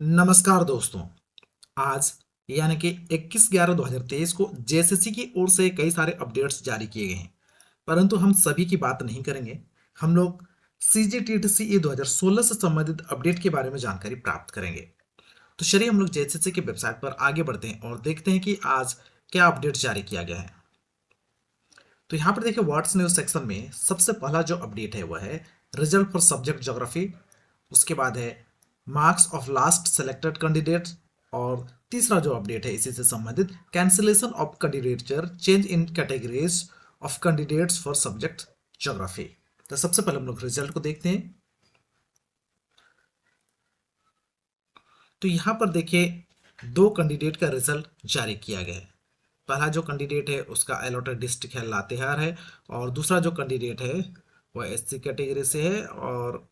नमस्कार दोस्तों। आज यानी कि 21/11/2023 को जेएसएससी की ओर से कई सारे अपडेट्स जारी किए गए हैं, परंतु हम सभी की बात नहीं करेंगे। हम लोग सीजीटीटीसीई 2016 से संबंधित अपडेट के बारे में जानकारी प्राप्त करेंगे। तो चलिए हम लोग जेएसएससी की वेबसाइट पर आगे बढ़ते हैं और देखते हैं कि आज क्या अपडेट जारी किया गया है। तो यहाँ पर देखिए, व्हाट्स न्यूज सेक्शन में सबसे पहला जो अपडेट है वह है रिजल्ट फॉर सब्जेक्ट ज्योग्राफी। उसके बाद है marks of last selected candidates. और तीसरा जो अपडेट है इसी से संबंधित cancellation of candidature, change in categories of candidates for subject geography. तो सबसे पहले हम लोग रिजल्ट को देखते हैं। तो यहाँ पर देखिए, दो कैंडिडेट का रिजल्ट जारी किया गया है। पहला जो कैंडिडेट है उसका अलॉटेड डिस्ट्रिक्ट है लातेहार है, और दूसरा जो कैंडिडेट है वह एससी कैटेगरी से है और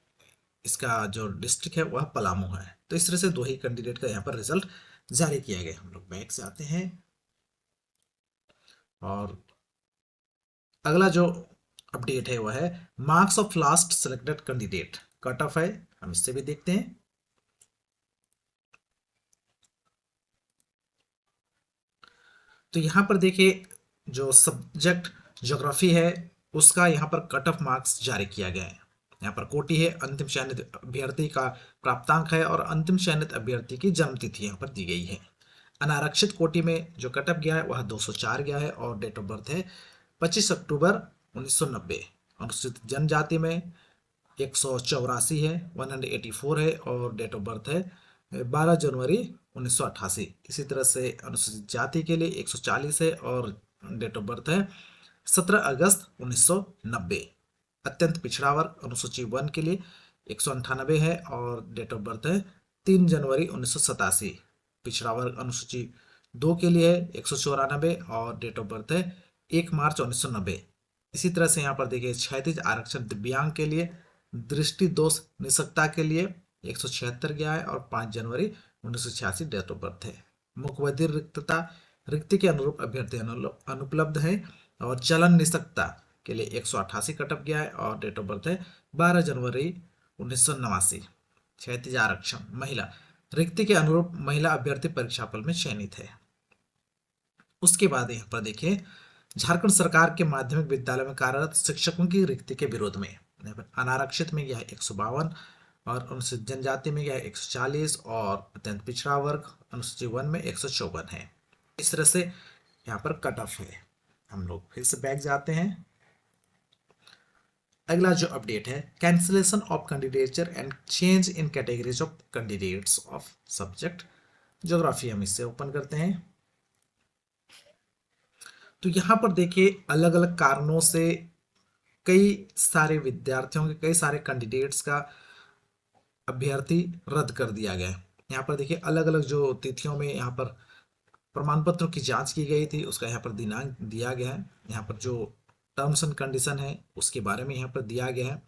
इसका जो डिस्ट्रिक्ट है वह पलामू है। तो इस तरह से दो ही कैंडिडेट का यहाँ पर रिजल्ट जारी किया गया। हम लोग बैक से आते हैं और अगला जो अपडेट है वह है marks of last selected candidate cut off है। हम इससे भी देखते हैं। तो यहाँ पर देखिए, जो सब्जेक्ट ज्योग्राफी है उसका यहाँ पर कट ऑफ मार्क्स जारी किया गया है। यहाँ पर कोटि है, अंतिम चयनित अभ्यर्थी का प्राप्तांक है और अंतिम चयनित अभ्यर्थी की जन्म तिथि यहाँ पर दी गई है। अनारक्षित कोटि में जो कट ऑफ गया है वह 204 गया है और डेट ऑफ बर्थ है 25 अक्टूबर 1990। अनुसूचित जनजाति में 184 है, 184 है और डेट ऑफ बर्थ है 12 जनवरी 1988। इसी तरह से अनुसूचित जाति के लिए 140 है और डेट ऑफ बर्थ है 17 अगस्त 1990। अत्यंत पिछड़ा वर्ग अनुसूची 1 के लिए 198 है और डेट ऑफ बर्थ है 3 जनवरी 1987। पिछड़ा वर्ग अनुसूची 2 के लिए है 194 और डेट ऑफ बर्थ है 1 मार्च 1990। इसी तरह से यहाँ पर देखिए, क्षैतिज आरक्षण दिव्यांग के लिए दृष्टि दोष निःशक्ता के लिए 176 गया है और 5 जनवरी 1986 डेट ऑफ बर्थ है। मुखबधिर रिक्तता रिक्ति के अनुरूप अभ्यर्थी अनुपलब्ध है और चलन निःशक्ता के लिए 188 कटअप गया है और डेट ऑफ बर्थ है 12 जनवरी 1989। क्षैतिज आरक्षण महिला रिक्ति के अनुरूप महिला अभ्यर्थी परीक्षाफल में चयनित है। उसके बाद यहाँ पर देखिए, झारखंड सरकार के माध्यमिक विद्यालय में कार्यरत शिक्षकों की रिक्ति के विरोध में यहाँ पर अनारक्षित में गया है 152 और अनुसूचित जनजाति में गया है 140 और अत्यंत पिछड़ा वर्ग अनुसूची 1 में 154 है। इस तरह से यहाँ पर कट ऑफ है। हम लोग फिर से बैक जाते हैं। अगला जो अपडेट है cancellation of candidature and change in categories of candidates of subject geography. हम इससे ओपन करते हैं। तो यहाँ पर देखिए, अलग अलग कारणों से कई सारे विद्यार्थियों के कई सारे कैंडिडेट्स का अभ्यर्थी रद्द कर दिया गया है। यहाँ पर देखिए, अलग अलग जो तिथियों में यहाँ पर प्रमाण पत्रों की जांच की गई थी उसका यहाँ पर दिनांक दिया गया है। यहाँ पर जो टर्म्स एंड कंडीशन है उसके बारे में यहाँ पर दिया गया है,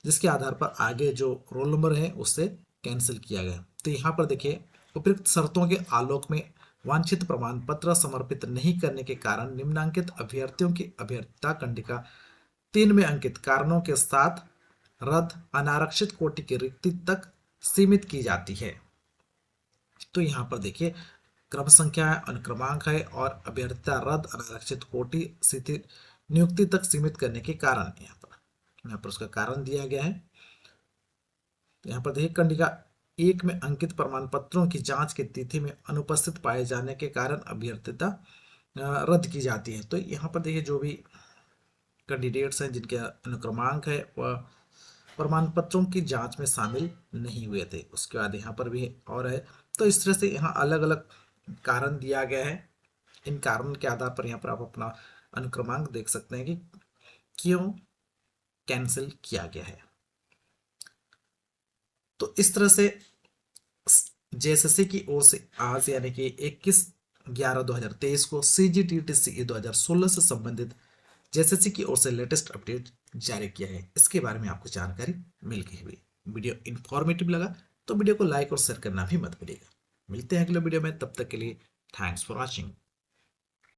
जिसके आधार पर आगे जो रोल नंबर है उससे कैंसिल किया गया। तो यहाँ पर देखिए, उपयुक्त शर्तों के आलोक में वांछित प्रमाण पत्र समर्पित नहीं करने के कारण निम्नांकित अभ्यर्थियों की अभ्यर्थिता कंडिका 3 में अंकित कारणों के साथ रद्द अनारक्षित कोटि की रिक्ति तक सीमित की जाती है। तो यहाँ पर देखिए, क्रम संख्या है, अनुक्रमांक है और अभ्यर्थिता रद्द अनारक्षित कोटि स्थिति नियुक्ति तक सीमित करने के कारण यहाँ पर उसका कारण दिया गया है। यहाँ पर देखिए, कंडिका 1 में अंकित प्रमाण पत्रों की जांच की तिथि में अनुपस्थित पाए जाने के कारण अभ्यर्थिता रद्द की जाती है। तो यहाँ पर देखिए, जो भी कैंडिडेट्स हैं जिनके अनुक्रमांक है वह प्रमाण पत्रों की जांच में शामिल नहीं हुए थे। उसके बाद यहाँ पर भी और है। तो इस तरह से यहाँ अलग अलग कारण दिया गया है। इन कारण के आधार पर यहाँ पर आप अपना अनुक्रमांक देख सकते हैं कि क्यों कैंसिल किया गया है। तो इस तरह से जेएसएससी की ओर से आज यानी कि 21/11/2023 को सीजीटीटीसीई 2016 से संबंधित जेएसएससी की ओर से लेटेस्ट अपडेट जारी किया है। इसके बारे में आपको जानकारी मिल गई हुई। वीडियो इंफॉर्मेटिव लगा तो वीडियो को लाइक और शेयर करना भी मत भूलिएगा। मिलते हैं अगले वीडियो में, तब तक के लिए थैंक्स फॉर वॉचिंग।